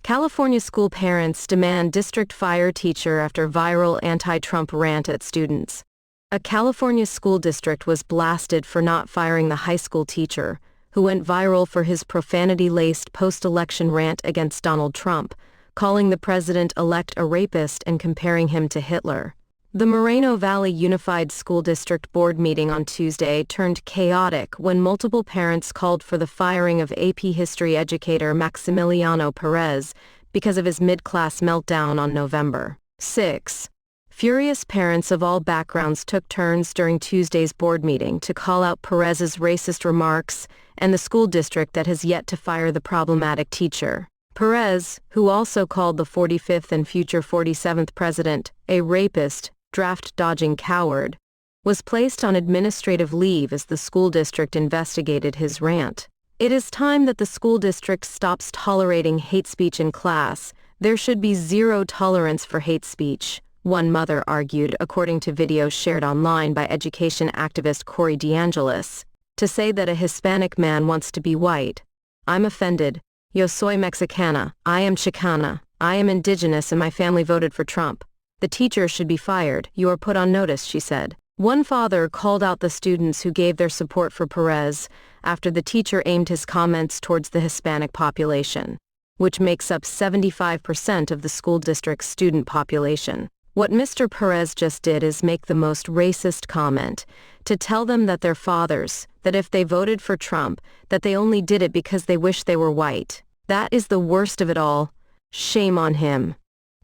California school parents demand district fire teacher after viral anti-Trump rant at students. A California school district was blasted for not firing the high school teacher, who went viral for his profanity-laced post-election rant against Donald Trump, calling the president-elect a rapist and comparing him to Hitler. The Moreno Valley Unified School District Board meeting on Tuesday turned chaotic when multiple parents called for the firing of AP History educator Maximiliano Perez because of his mid-class meltdown on November 6. Furious parents of all backgrounds took turns during Tuesday's board meeting to call out Perez's racist remarks and the school district that has yet to fire the problematic teacher. Perez, who also called the 45th and future 47th president a rapist, draft-dodging coward, was placed on administrative leave as the school district investigated his rant. It is time that the school district stops tolerating hate speech in class. There should be zero tolerance for hate speech, one mother argued, according to videos shared online by education activist Corey DeAngelis. To say that a Hispanic man wants to be white. I'm offended. Yo soy Mexicana. I am Chicana. I am indigenous and my family voted for Trump. The teacher should be fired. You are put on notice, she said. One father called out the students who gave their support for Perez after the teacher aimed his comments towards the Hispanic population, which makes up 75% of the school district's student population. What Mr. Perez just did is make the most racist comment, to tell them that they're fathers, that if they voted for Trump, that they only did it because they wish they were white. That is the worst of it all. Shame on him,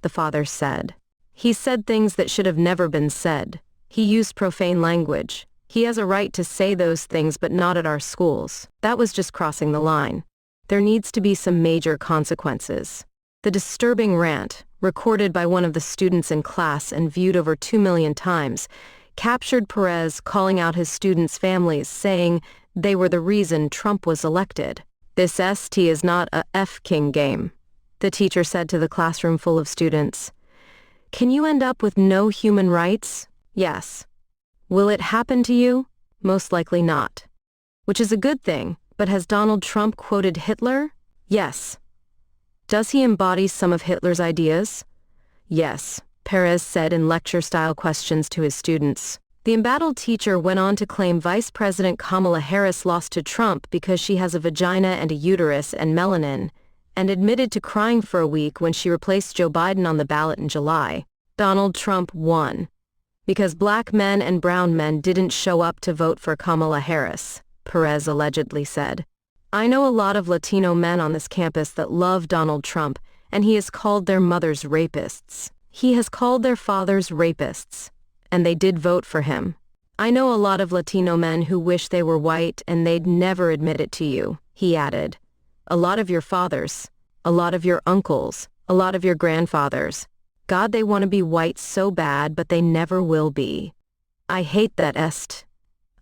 the father said. He said things that should have never been said. He used profane language. He has a right to say those things, but not at our schools. That was just crossing the line. There needs to be some major consequences. The disturbing rant, recorded by one of the students in class and viewed over 2 million times, captured Perez calling out his students' families, saying they were the reason Trump was elected. This ST is not a F-King game, the teacher said to the classroom full of students. Can you end up with no human rights? Yes. Will it happen to you? Most likely not. Which is a good thing, but has Donald Trump quoted Hitler? Yes. Does he embody some of Hitler's ideas? Yes, Perez said in lecture-style questions to his students. The embattled teacher went on to claim Vice President Kamala Harris lost to Trump because she has a vagina and a uterus and melanin, and admitted to crying for a week when she replaced Joe Biden on the ballot in July. Donald Trump won because black men and brown men didn't show up to vote for Kamala Harris, Perez allegedly said. I know a lot of Latino men on this campus that love Donald Trump, and he has called their mothers rapists. He has called their fathers rapists, and they did vote for him. I know a lot of Latino men who wish they were white and they'd never admit it to you, he added. A lot of your fathers, a lot of your uncles, a lot of your grandfathers. God, they want to be white so bad, but they never will be. I hate that est.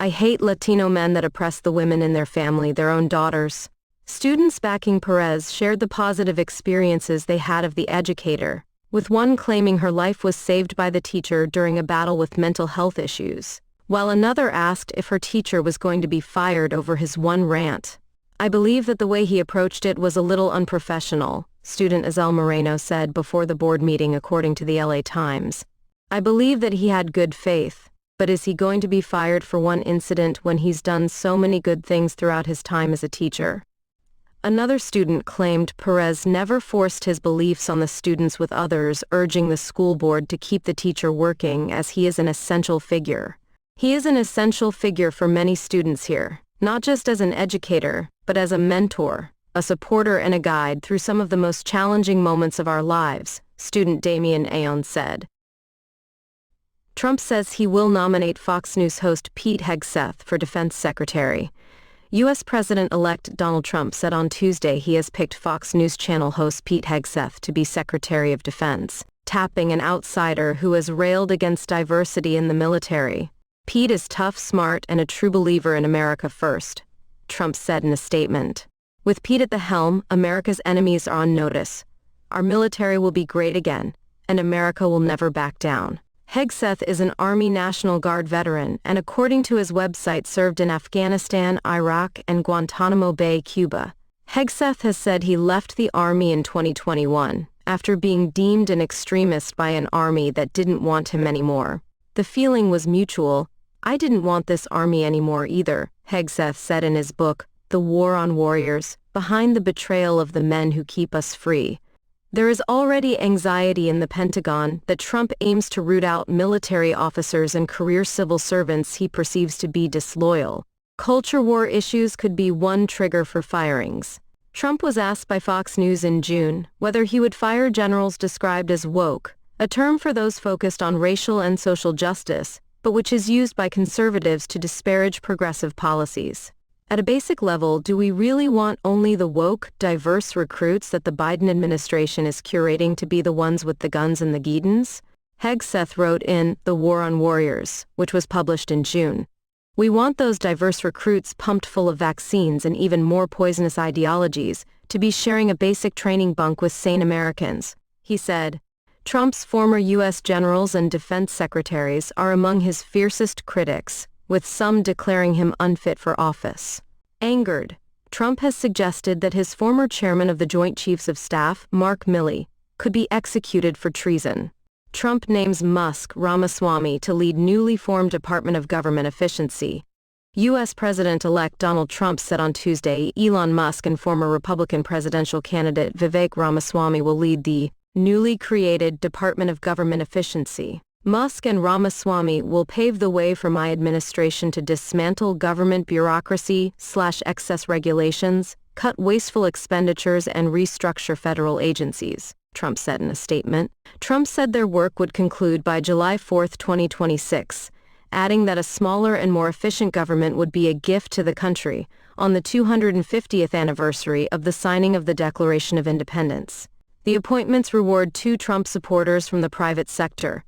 I hate Latino men that oppress the women in their family, their own daughters. Students backing Perez shared the positive experiences they had of the educator, with one claiming her life was saved by the teacher during a battle with mental health issues, while another asked if her teacher was going to be fired over his one rant. I believe that the way he approached it was a little unprofessional, student Azel Moreno said before the board meeting, according to the LA Times. I believe that he had good faith, but is he going to be fired for one incident when he's done so many good things throughout his time as a teacher? Another student claimed Perez never forced his beliefs on the students, with others urging the school board to keep the teacher working as he is an essential figure. He is an essential figure for many students here, not just as an educator, but as a mentor, a supporter and a guide through some of the most challenging moments of our lives, student Damian Aon said. Trump says he will nominate Fox News host Pete Hegseth for defense secretary. U.S. President-elect Donald Trump said on Tuesday he has picked Fox News Channel host Pete Hegseth to be Secretary of Defense, tapping an outsider who has railed against diversity in the military. Pete is tough, smart, and a true believer in America first, Trump said in a statement. With Pete at the helm, America's enemies are on notice. Our military will be great again, and America will never back down. Hegseth is an Army National Guard veteran and, according to his website, served in Afghanistan, Iraq, and Guantanamo Bay, Cuba. Hegseth has said he left the army in 2021 after being deemed an extremist by an army that didn't want him anymore. The feeling was mutual. I didn't want this army anymore either, Hegseth said in his book, The War on Warriors, Behind the Betrayal of the Men Who Keep Us Free. There is already anxiety in the Pentagon that Trump aims to root out military officers and career civil servants he perceives to be disloyal. Culture war issues could be one trigger for firings. Trump was asked by Fox News in June whether he would fire generals described as woke, a term for those focused on racial and social justice, but which is used by conservatives to disparage progressive policies. At a basic level, do we really want only the woke, diverse recruits that the Biden administration is curating to be the ones with the guns and the guidons? Hegseth wrote in The War on Warriors, which was published in June. We want those diverse recruits pumped full of vaccines and even more poisonous ideologies to be sharing a basic training bunk with sane Americans, he said. Trump's former U.S. generals and defense secretaries are among his fiercest critics, with some declaring him unfit for office. Angered, Trump has suggested that his former chairman of the Joint Chiefs of Staff, Mark Milley, could be executed for treason. Trump names Musk Ramaswamy to lead newly formed Department of Government Efficiency. U.S. President-elect Donald Trump said on Tuesday Elon Musk and former Republican presidential candidate Vivek Ramaswamy will lead the newly created Department of Government Efficiency. Musk and Ramaswamy will pave the way for my administration to dismantle government bureaucracy/excess regulations, cut wasteful expenditures and restructure federal agencies, Trump said in a statement. Trump said their work would conclude by July 4, 2026, adding that a smaller and more efficient government would be a gift to the country on the 250th anniversary of the signing of the Declaration of Independence. The appointments reward two Trump supporters from the private sector.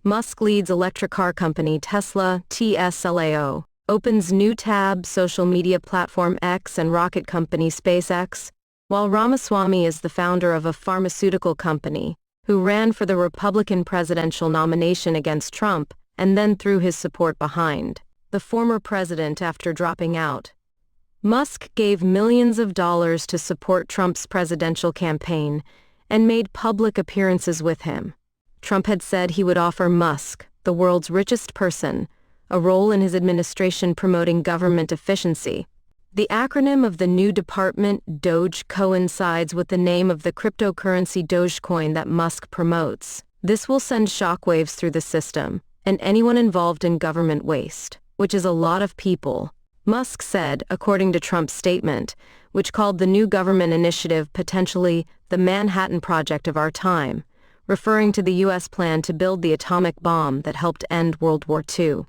Musk leads electric car company Tesla, TSLAO, opens new tab social media platform X and rocket company SpaceX, while Ramaswamy is the founder of a pharmaceutical company, who ran for the Republican presidential nomination against Trump and then threw his support behind the former president after dropping out. Musk gave millions of dollars to support Trump's presidential campaign and made public appearances with him. Trump had said he would offer Musk, the world's richest person, a role in his administration promoting government efficiency. The acronym of the new department, Doge, coincides with the name of the cryptocurrency Dogecoin that Musk promotes. This will send shockwaves through the system and anyone involved in government waste, which is a lot of people, Musk said, according to Trump's statement, which called the new government initiative potentially the Manhattan Project of our time, referring to the U.S. plan to build the atomic bomb that helped end World War II.